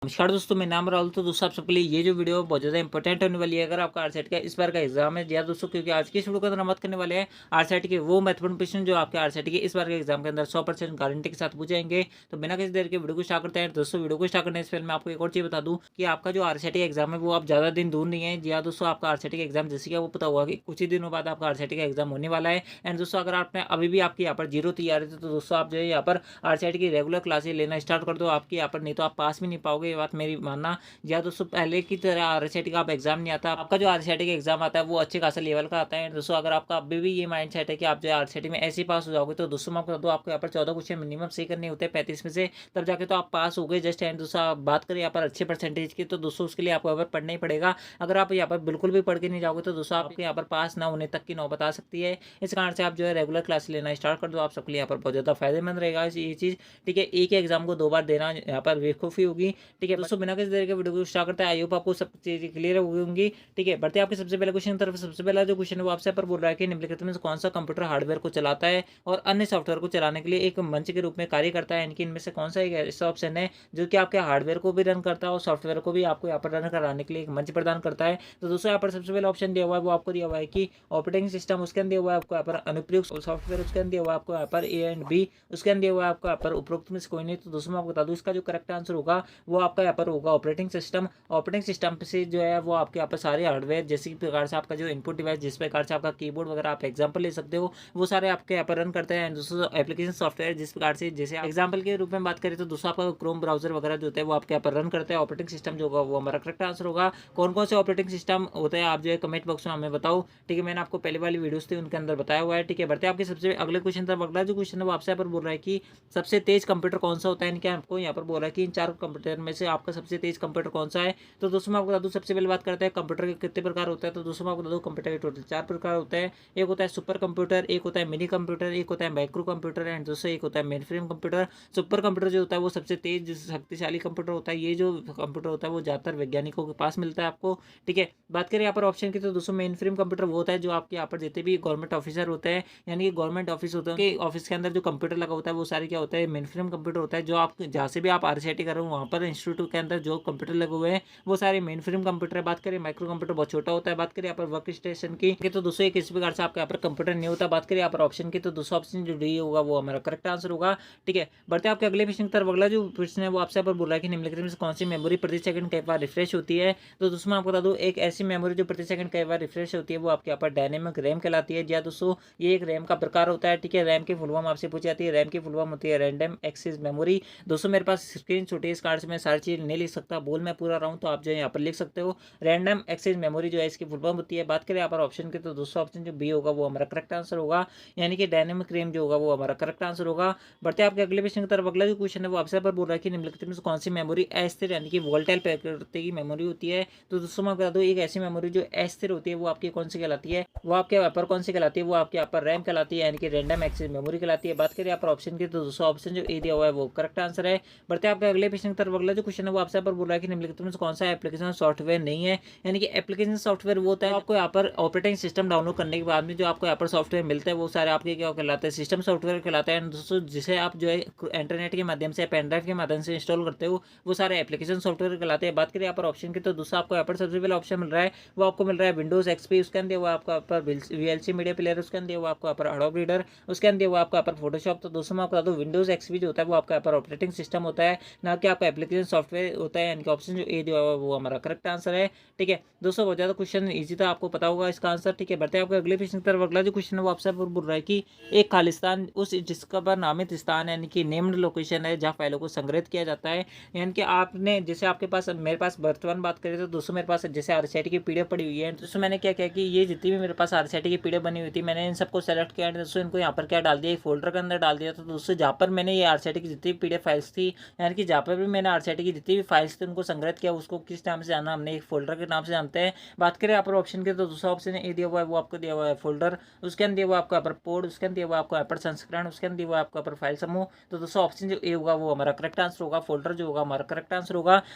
नमस्कार दोस्तों, मेरा नाम राहुल। तो दोस्तों आप सबके लिए ये जो वीडियो बहुत ज़्यादा इंपॉर्टेंट होने वाली है। अगर आपका आरसेट का इस बार का एग्जाम है, जी हाँ दोस्तों, क्योंकि आज की इस वीडियो के अंदर हम बात करने वाले हैं आरसेट के वो महत्वपूर्ण प्रश्न जो आपके आरसेट के इस बार के एग्जाम के अंदर 100% गारंटी के साथ पूछे जाएंगे। तो बिना किसी देर के वीडियो को स्टार्ट करते हैं। दोस्तों वीडियो को स्टार्ट करने से पहले मैं आपको एक और चीज़ बता दूँ कि आपका जो आरसेट एग्जाम है वो आप ज़्यादा दिन दूर नहीं है। जी हाँ दोस्तों, आपका आरसेट एग्जाम जैसे कि आपको पता हुआ कि कुछ ही दिनों बाद आपका आरसेट का एग्जाम होने वाला है। एंड दोस्तों अगर आपने अभी भी आपकी यहाँ पर जीरो तैयारी थी तो दोस्तों आप जो है यहाँ पर आरसेट की रेगुलर क्लासेस लेना स्टार्ट कर दो। आपकी यहाँ पर नहीं तो आप पास भी नहीं पाओगे, ये बात मेरी मानना। या दोस्तों पहले की तरह आरसीईटी का आप एग्जाम नहीं आता। आपका जो आरसीईटी का एग्जाम आता है वो अच्छे खासा लेवल का आता है। दोस्तों अगर आपका अभी भी ये माइंड सेट है कि आप जो आरसीईटी में ऐसे ही पास हो जाओगे तो दोस्तों मैं आपको बता दूं, आपको यहाँ पर 14 क्वेश्चन मिनिमम सही करने होते हैं 35 में से, तब जाके तो आप पास हो गए जस्ट। एंड दोस्तों आप बात करें यहाँ पर अच्छे परसेंटेज की तो दोस्तों उसके लिए आपको यहाँ पर पढ़ना ही पड़ेगा। अगर आप यहाँ पर बिल्कुल भी पढ़ के नहीं जाओगे तो दोस्तों आपके यहाँ पर पास ना होने तक की नौबत आ सकती है। इस कारण से आप जो है रेगुलर क्लास लेना स्टार्ट कर दो। आप सबके लिए यहाँ पर बहुत ज़्यादा फायदेमंद रहेगा ये चीज़। ठीक है, एक ही एग्जाम को 2 बार देना यहाँ पर बेवकूफ़ी होगी। ठीक है दोस्तों, बिना किसी तरह के वीडियो को स्टार्ट करते हैं। आई होप आपको सब चीज़ें क्लियर होंगी। ठीक है, बढ़ते हैं आपके सबसे पहले क्वेश्चन की तरफ। सबसे पहला जो क्वेश्चन है वो आपसे पर बोल रहा है कि निम्नलिखित में से कौन सा कंप्यूटर हार्डवेयर को चलाता है और अन्य सॉफ्टवेयर को चलाने के लिए एक मंच के रूप में कार्य करता है। इनकी इनमें से कौन सा एक ऐसा ऑप्शन है जो कि आपके हार्डवेयर को भी रन करता है और सॉफ्टवेयर को भी आपको यहाँ पर रन कराने के लिए एक मंच प्रदान करता है। तो दोस्तों यहाँ पर सबसे पहला ऑप्शन दिया हुआ है वो आपको दिया हुआ है कि ऑपरेटिंग सिस्टम, उसके अंदर दिया हुआ है आपको यहाँ पर अनुप्रयुक्त सॉफ्टवेयर, उसके अंदर दिया हुआ है आपको यहाँ पर ए एंड बी, उसके अंदर दिया हुआ है आपको यहाँ पर उपरोक्त में से कोई नहीं। तो दोस्तों मैं आपको बता दूं इसका जो करेक्ट आंसर होगा वो आपका यहाँ पर होगा ऑपरेटिंग सिस्टम। ऑपरेटिंग सिस्टम से जो है वो आपके यहाँ पर सारे हार्डवेयर जैसे प्रकार से आपका जो इनपुट डिवाइस, जिस प्रकार से आपका कीबोर्ड वगैरह आप एग्जांपल ले सकते हो, वो सारे आपके यहाँ पर रन करते हैं। दोस्तों एप्लीकेशन सॉफ्टवेयर जिस प्रकार से जैसे एग्जांपल के रूप में बात करें तो दोस्तों आपका क्रोम ब्राउजर वगैरह जो होता है वो आपके यहाँ पर रन करते हैं। ऑपरेटिंग सिस्टम जो होगा वो हमारा करेक्ट आंसर होगा। कौन कौन से ऑपरेटिंग सिस्टम होते हैं आप जो है कमेंट बॉक्स में हमें बताओ। ठीक है, मैंने आपको पहले वाली वीडियोस थी उनके अंदर बताया हुआ है। ठीक है, बढ़ते हैं आपके सबसे अगले क्वेश्चन तक। अगला जो क्वेश्चन है वो आपसे यहाँ पर बोल रहा है कि सबसे तेज कंप्यूटर कौन सा होता है। इनके आपको यहाँ पर बोल रहा है कि इन 4 कंप्यूटर में से आपका सबसे तेज कंप्यूटर कौन सा है। तो दोस्तों मैं आपको बता दूं, सबसे पहले बात करते हैं कंप्यूटर के कितने प्रकार होते हैं। तो दोस्तों मैं आपको बता दूं कंप्यूटर के टोटल 4 प्रकार होते हैं। एक होता है सुपर कंप्यूटर, एक होता है मिनी कंप्यूटर, एक होता है माइक्रो कंप्यूटर एंड दोस्तों एक होता है main frame computer. Super computer जो होता है वो सबसे तेज शक्तिशाली कंप्यूटर होता है। ये जो कंप्यूटर होता है वो ज़्यादातर वैज्ञानिकों के पास मिलता है आपको। ठीक है, बात करें यहाँ पर ऑप्शन की तो दोस्तों मेन फ्रेम कंप्यूटर वो होता है जो आपके यहाँ पर जितने भी गवर्नमेंट ऑफिसर होते हैं, यानी कि गवर्नमेंट ऑफिस होते हैं, उनके ऑफिस के अंदर जो कंप्यूटर लगा होता है वो सारे क्या होता है मेन फ्रेम कंप्यूटर होता है। जो आप जहाँ से भी आप आरसीईटी कर रहे हो वहाँ पर इंस्टीट्यूट के अंदर जो कंप्यूटर लगे हुए हैं वो सारे मेन फ्रेम कंप्यूटर है। बात करें माइक्रो कंप्यूटर बहुत छोटा होता है। बात करें यहाँ पर वर्क स्टेशन की तो दोस्तों एक इस प्रकार से आपके यहाँ पर कंप्यूटर नहीं होता। बात करें यहाँ पर ऑप्शन की तो दोस्तों ऑप्शन जो डी होगा वो हमारा करेक्ट आंसर होगा। ठीक है, बढ़ते हैं आपके अगले प्रश्न की तरफ। अगला जो प्रश्न है वो आपसे यहाँ पर बोल रहा है कि निम्नलिखित में से कौन सी मेमोरी प्रति सेकंड कई बार रिफ्रेश होती है। तो दोस्तों मैं आपको बता दूं एक ऐसी मेमोरी जो प्रति सेकंड कई बार रिफ्रेश होती है वो आपके यहाँ पर डायनेमिक रैम कहलाती है। जी हाँ दोस्तों, ये एक रैम का प्रकार होता है। ठीक है, रैम की फुल फॉर्म आपसे पूछी जाती है। रैम की फुल फॉर्म होती है रैंडम एक्सेस मेमोरी। दोस्तों मेरे पास स्क्रीन छोटी है, इस कार्ड से मैं सारी चीज नहीं लिख सकता, बोल मैं पूरा रहा हूँ तो आप जो है यहाँ पर लिख सकते हो। रैंडम एक्सेस मेमोरी जो है इसकी फुल फॉर्म होती है। बात करें यहाँ पर ऑप्शन की तो दोस्तों ऑप्शन जो बी होगा वो हमारा करेक्ट आंसर होगा, यानी कि डायनेमिक रैम जो होगा वो हमारा करेक्ट आंसर होगा। बढ़ते हैं आपके अगले प्रश्न की तरफ। अगला जो क्वेश्चन है वो आपसे पर बोल रहा है कि निम्नलिखित में से कौन सी मेमोरी अस्थिर यानी कि वोलेटाइल प्रकृति की मेमोरी होती है। तो दोस्तों मैं बता दूं एक ऐसी मेमोरी जो अस्थिर होती है वो आपकी कौन सी कहलाती है, वो आपके यहाँ पर कौन सी कहलाती है, वो आपके यहाँ पर रैम कहलाती है, यानी कि रैंडम एक्सेस मेमोरी कहलाती है। बात करें यहाँ पर ऑप्शन की तो दोस्तों ऑप्शन जो ए दिया हुआ है वो करेक्ट आंसर है। बढ़ते हैं आपके अगले प्रश्न की तरफ। अगला जो क्वेश्चन है वो आपसे पर बोल रहा है कि निम्नलिखित में से कौन सा एप्लीकेशन सॉफ्टवेयर नहीं है, यानी कि एप्लीकेशन सॉफ्टवेयर वो होता है आपको यहाँ पर ऑपरेटिंग सिस्टम डाउनलोड करने के बाद में जो आपको यहाँ पर सॉफ्टवेयर मिलते हैं वो सारे आपके क्या कहलाते हैं, सिस्टम सॉफ्टवेयर कहलाते हैं। दोस्तों जिसे आप जो है इंटरनेट के माध्यम से पेन ड्राइव के माध्यम से इंस्टॉल करते हो वो सारे एप्लीकेशन सॉफ्टवेयर कहलाते हैं। बात करें यहाँ पर ऑप्शन की तो दोस्तों आपको यहाँ पर सबसे पहला ऑप्शन मिल रहा है वो आपको मिल रहा है विंडोज एक्सपी, उसके अंदर वो आपको यहाँ पर वीएलसी मीडिया प्लेयर, उसके अंदर वो आपको यहाँ पर एडोब रीडर, उसके अंदर वो आपको यहाँ पर फोटोशॉप। तो दोस्तों मैं आपको बता दूं विंडोज एक्सपी जो होता है वो आपका यहाँ पर ऑपरेटिंग सिस्टम होता है, ना कि आपका एप्लीकेशन सॉफ्टवेयर होता है, यानी कि ऑप्शन जो ए दिया हुआ है वो हमारा करेक्ट आंसर है। ठीक है दोस्तों, बहुत ज़्यादा क्वेश्चन ईजी था, आपको पता होगा इसका आंसर। ठीक है, बढ़ते हैं आपको अगले प्रश्न की तरफ। अगला जो क्वेश्चन है वो आपसे बोल रहा है कि एक खालिस्तान उस जिसका पर नामित स्थान है, यानी कि नेम्ड लोकेशन है जहाँ फाइलों को संग्रहित किया जाता है। यानी कि आपने जैसे आपके पास मेरे पास वर्तमान बात करें तो दोस्तों मेरे पास जैसे आरसीईटी की पीडीएफ पड़ी हुई है। दोस्तों मैंने क्या किया कि ये जितनी भी मेरे पास आरसीईटी की पीडीएफ बनी हुई थी मैंने इन सबको सेलेक्ट किया, दोस्तों इनको यहाँ पर क्या डाल दिया, एक फोल्डर के अंदर डाल दिया। तो दोस्तों जहाँ पर मैंने ये आरसीईटी की जितनी भी पीडीएफ फाइल्स थी, यानी कि जहाँ पर भी मैंने आरसीईटी की जितनी भी फाइल्स थी उनको संग्रहित किया, उसको किस नाम से जाना, हमने एक फोल्डर के नाम से जानते हैं। बात करें यहाँ पर ऑप्शन के तो दूसरा ऑप्शन ए दिया हुआ है वो आपको दिया हुआ है फोल्डर, उसके अंदर दिया हुआ आपको यहाँ पर पोर्ट, उसके अंदर दिया हुआ आपको यहाँ पर संस्करण, उसके अंदर दिया हुआ आपको यहाँ पर फाइल समूह। तो दोस्तों ऑप्शन जो ए होगा वो हमारा करेक्ट आंसर होगा, फोल्डर जो होगा हमारा करेक्ट आंसर होगा।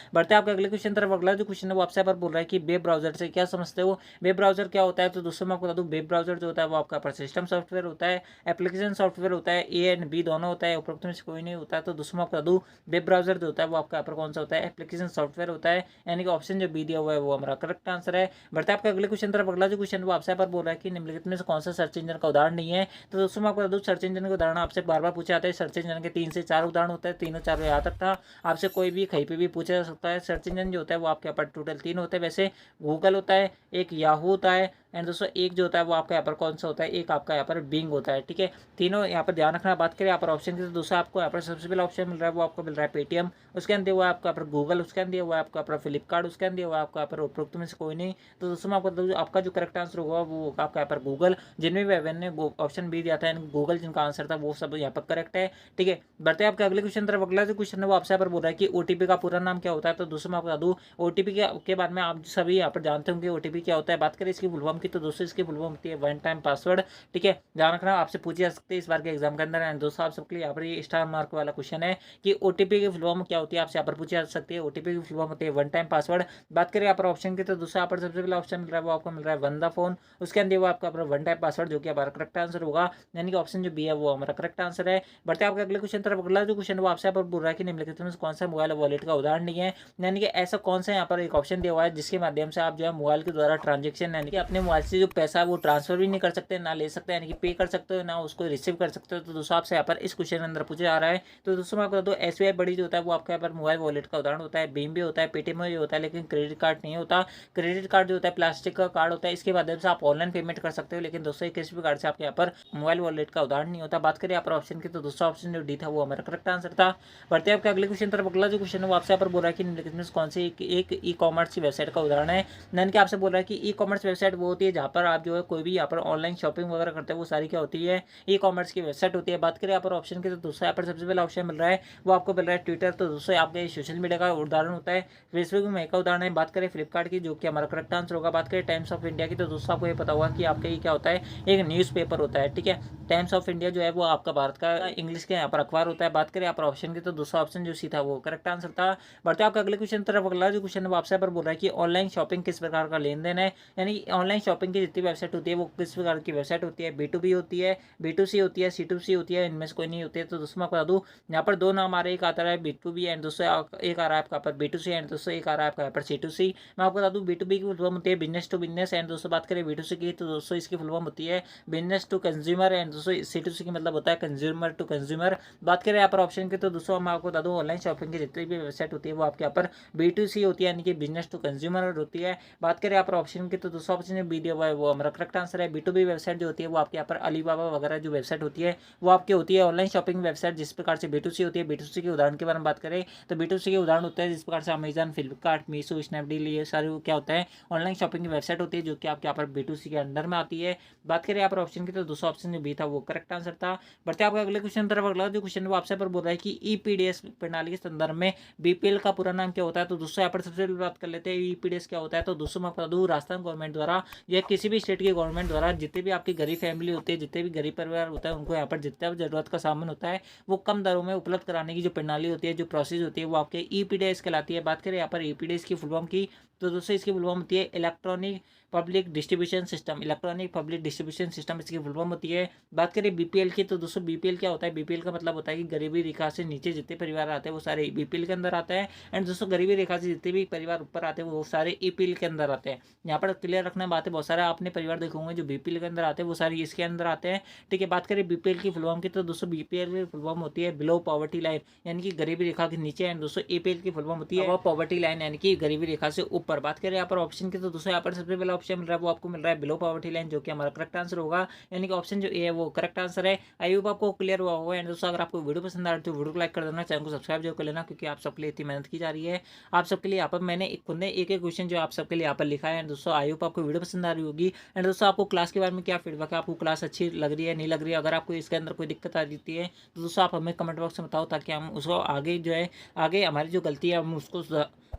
बढ़ते हैं आपके अगले क्वेश्चन तरफ। अगला जो क्वेश्चन है वो आपसे पर बोल रहा है कि वेब ब्राउजर से क्या समझते हो, वेब ब्राउजर क्या होता है। तो दोस्तों मैं आपको बता दूं वेब ब्राउजर जो होता है वो आपका पर सिस्टम सॉफ्टवेयर होता है, एप्लीकेशन सॉफ्टवेयर होता है, ए एंड बी दोनों होता है, उपरोक्त में से कोई नहीं होता है। तो दोस्तों मैं आपको बता दूं वेब ब्राउजर जो होता है वो आपका पर कौन सा होता है, एप्लीकेशन सॉफ्टवेयर होता है, यानी कि ऑप्शन जो बी दिया हुआ है वो हमारा करेक्ट आंसर है। बढ़ते आपका अगले क्वेश्चन तरफ। अगला जो क्वेश्चन वो आपसे पर बोल रहा है कि निम्नलिखित में से कौन सा सर्च इंजन का उदाहरण नहीं है। तो दोस्तों मैं आपको बता दूं, सर्च इंजन का उदाहरण आपसे बार बार पूछा जाता है। सर्च इंजन के 3 से 4 उदाहरण होते हैं, तीनों चारों याद रखना। आपसे कोई भी कहीं पे भी पूछा जा सकता है। सर्च इंजन जो होता है वो आपके यहाँ पर टोटल 3 होते हैं वैसे। गूगल होता है, एक याहू होता है, एंड दोस्तों एक जो होता है वो आपका यहाँ पर कौन सा होता है, एक आपका यहाँ पर बिंग होता है। ठीक है, तीनों यहाँ पर ध्यान रखना। बात करें यहाँ पर ऑप्शन की, तो दूसरा आपको यहाँ पर सबसे पहला ऑप्शन मिल रहा है वो आपको मिल रहा है पेटीएम, उसके अंदर हुआ है आपका यहाँ पर गूगल, उसके अंदर हुआ है आपका यहाँ पर फ्लिपकार्ट, उसके अंदर हुआ है आपका यहाँ पर उपरोक्त में से कोई नहीं। तो दोस्तों मैं आपको आपका जो करेक्ट आंसर होगा वो आपका यहाँ पर गूगल, जिनमें भी एवन ने ऑप्शन बी दिया था गूगल जिनका आंसर था वो सब यहाँ पर करेक्ट है। ठीक है, बढ़ते हैं आपके अगले क्वेश्चन तरफ। अगला जो क्वेश्चन है वो आपसे यहाँ पर बोल रहा है कि ओटीपी का पूरा नाम क्या होता है। तो दोस्तों मैं आपको बता दूं, ओटीपी के बारे में आप सभी यहाँ पर जानते होंगे ओटीपी क्या होता है। बात करें इसकी फुल फॉर्म की, तो दोस्तों इसकी फुल फॉर्म होती है वन टाइम पासवर्ड। ठीक है, ध्यान रखना, आपसे पूछी जा सकती है इस बार के एग्जाम के अंदर। एंड दोस्तों आप सबके लिए यहाँ पर ये स्टार मार्क वाला क्वेश्चन है कि ओटीपी की फुल फॉर्म क्या होती है, आपसे यहाँ पर पूछी जा सकती है। ओटीपी की फुल फॉर्म होती है वन टाइम पासवर्ड। बात करें यहाँ पर ऑप्शन की, तो दूसरा यहाँ पर सबसे पहला ऑप्शन मिल रहा है वो आपको मिल रहा है वंदा फोन, उसके अंदर वो आपका वन टाइम पासवर्ड जो कि हमारा करेक्ट आंसर होगा, यानी कि ऑप्शन जो बी है वो हमारा करेक्ट आंसर है। बढ़ते आपके अगले क्वेश्चन तरफ। अगला जो क्वेश्चन वो आपसे यहाँ पर बोल रहा है कि निम्नलिखित में कौन सा मोबाइल वॉलेट का उदाहरण नहीं है, यानी कि ऐसा कौन सा यहाँ पर एक ऑप्शन दिया हुआ है जिसके माध्यम से आप जो है मोबाइल के द्वारा ट्रांजेक्शन, यानी कि अपने मोबाइल से जो पैसा है वो ट्रांसफर भी नहीं कर सकते, ना ले सकते, यानी कि पे कर सकते हो ना उसको रिसीव कर सकते हो। तो दोस्तों आपसे यहाँ पर इस क्वेश्चन के अंदर पूछा जा रहा है। तो दोस्तों मैं आपको बता दूं, एसबीआई बड़ी जो होता है वो आपके यहाँ पर मोबाइल वॉलेट का उदाहरण होता है। भीम भी होता है, पेटीएम भी होता है, लेकिन क्रेडिट कार्ड नहीं होता। क्रेडिट कार्ड जो होता है प्लास्टिक का कार्ड होता है, इसके माध्यम से आप ऑनलाइन पेमेंट कर सकते हो, लेकिन दोस्तों किसी भी कार्ड से आपके यहाँ पर मोबाइल वॉलेट का उदाहरण नहीं होता। बात करें यहाँ पर ऑप्शन की, तो दूसरा ऑप्शन जो डी था वो हमारा करेक्ट आंसर था। बढ़ते आपके अगले क्वेश्चन तरफ। अगला जो क्वेश्चन है वो आपसे यहाँ पर बोल रहा है कि निम्नलिखित में कौन सी एक ई कॉमर्स की वेबसाइट का उदाहरण है, यानी कि आपसे बोल रहा है कि ई कॉमर्स वेबसाइट वो होती है जहाँ पर आप जो है कोई भी यहाँ पर ऑनलाइन शॉपिंग वगैरह करते हैं, वो सारी क्या होती है, ई कॉमर्स की वेबसाइट होती है। बात करें यहाँ पर ऑप्शन की, तो दूसरा यहाँ पर सबसे पहला ऑप्शन मिल रहा है वो आपको मिल रहा है ट्विटर, तो दूसरा आपके सोशल मीडिया का उदाहरण होता है। फेसबुक में का उदाहरण है। बात करें फ्लिपकार्ट की जो कि हमारा करेक्ट आंसर होगा। बात करें टाइम्स ऑफ इंडिया की, तो दोस्तों आपको ये पता होगा कि आपका ये क्या होता है, एक न्यूज़ पेपर होता है। ठीक है, टाइम्स ऑफ इंडिया जो है वो आपका भारत का इंग्लिश के यहाँ पर अखबार होता है। बात करें यहाँ पर ऑप्शन की, तो दूसरा ऑप्शन जो सी था वो करेक्ट आंसर था। बढ़ते आपका अगले क्वेश्चन तरफ। अगला जो क्वेश्चन है वो आपसे यहाँ पर बोल रहा है कि ऑनलाइन शॉपिंग किस प्रकार का लेन देन है, यानी ऑनलाइन शॉपिंग की जितनी वेबसाइट होती है वो किस प्रकार की वेबसाइट होती है, B2B होती है, B2C होती है, C2C होती है, इनमें से कोई नहीं होती है। तो दोस्तों मैं आपको बता दूं, यहाँ पर दो नाम आ रहे हैं, एक आता है B2B एंड दूसरा एक आ रहा है आपका पर B2C एंड दोस्तों एक आ रहा है आपका पर C2C। मैं आपको बता दूं B2B की फुल फॉर्म होती है बिजनेस टू बिजनेस, एंड दोस्तों बात करें B2C की, तो दोस्तों इसकी फुल फॉर्म होती है बिजनेस टू कंज्यूमर, एंड दोस्तों C2C की मतलब होता है कंज्यूमर टू कंज्यूमर। बात करें यहाँ पर ऑप्शन की, तो दोस्तों मैं आपको बता दूं ऑनलाइन शॉपिंग की जितनी भी वेबसाइट होती है वो आपके यहाँ पर B2C होती है, यानी कि बिजनेस टू कंज्यूमर होती है। बात करें यहाँ पर ऑप्शन की, तो दूसरा ऑप्शन बी दिया हुआ है वो हमारा करेक्ट आंसर है। B2B वेबसाइट जो होती है वो आपके यहाँ पर अलीबाबा वगैरह जो वेबसाइट होती है वो आपकी होती है ऑनलाइन शॉपिंग वेबसाइट। जिस प्रकार से B2C होती है, B2C के उदाहरण के बारे में बात करें तो B2C के उदाहरण होते हैं जिस प्रकार से अमेजन, फ्लिपकार्ट, मीशो, स्नैपडील, ये सारे क्या होता है ऑनलाइन शॉपिंग की वेबसाइट होती है जो कि आपके यहाँ पर B2C के अंडर में आती है। बात करें यहाँ पर ऑप्शन की, तो दूसरा ऑप्शन जो बी था वो करेक्ट आंसर था। बढ़ते आपका अगले क्वेश्चन तरफ। अगला जो क्वेश्चन वो आपसे पर बोल रहा है कि EPDS प्रणाली के संदर्भ में BPL का पूरा नाम क्या होता है। तो दोस्तों यहाँ पर सबसे पहले बात कर लेते हैं EPDS क्या होता है। तो दोस्तों मैं बता दूं, राजस्थान गवर्नमेंट द्वारा या किसी भी स्टेट की गवर्नमेंट द्वारा जितने भी आपकी गरीब फैमिली होती है, जितने भी गरीब परिवार होता है, उनको यहाँ पर जितना भी जरूरत का सामान होता है वो कम दरों में उपलब्ध कराने की जो प्रणाली होती है, जो प्रोसेस होती है वो आपके EPDS कहलाती है। बात करें यहाँ पर EPDS की फुल फॉर्म की, तो दोस्तों इसकी फुल फॉर्म होती है electronic public distribution system. Electronic public distribution system इसकी फुल फॉर्म होती है। बात करें BPL की, तो दोस्तों BPL क्या होता है, BPL का मतलब होता है कि गरीबी रेखा से नीचे जितने परिवार आते हैं वो सारे BPL के अंदर आते हैं, एंड दोस्तों गरीबी रेखा से जितने भी परिवार ऊपर आते हैं वो सारे EPL के अंदर आते हैं। यहाँ पर क्लियर रखना बात है, बहुत सारे आपने परिवार देखे होंगे जो BPL के अंदर आते हैं वो सारे इसके अंदर आते हैं। ठीक है, बात करें BPL की फुल फॉर्म की, तो दोस्तों BPL की फुल फॉर्म होती है बिलो पॉवर्टी लाइन, यानी कि गरीबी रेखा के नीचे, एंड दोस्तों EPL की फुल फॉर्म होती है पॉवर्टी लाइन, यानी कि गरीबी रेखा से ऊपर। बात करें यहाँ पर ऑप्शन की, तो दोस्तों यहाँ पर सबसे पहला ऑप्शन मिल रहा है वो आपको मिल रहा है बिलो पॉवर्टी लाइन, जो कि हमारा करेक्ट आंसर होगा, यानी कि ऑप्शन जो ए है वो करेक्ट आंसर है। आई होप आपको क्लियर हुआ होगा। एंड दोस्तों अगर आपको वीडियो पसंद आ रही है तो वीडियो को लाइक कर देना, चैनल को सब्सक्राइब जरूर कर लेना, क्योंकि आप सबके लिए इतनी मेहनत की जा रही है। आप सबके लिए यहाँ पर मैंने खुद ने एक क्वेश्चन जो आप सबके लिए यहाँ पर लिखा है। एंड दोस्तों आई होप आपको वीडियो पसंद आ रही होगी। एंड दोस्तों आपको क्लास के बारे में क्या फीडबैक है, आपको क्लास अच्छी लग रही है, नहीं लग रही है, अगर आपको इसके अंदर कोई दिक्कत आ जाती है तो दोस्तों आप हमें कमेंट बॉक्स में बताओ, ताकि हम उसको आगे जो है आगे हमारी जो गलती है हम उसको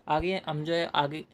आगे हम जो है आगे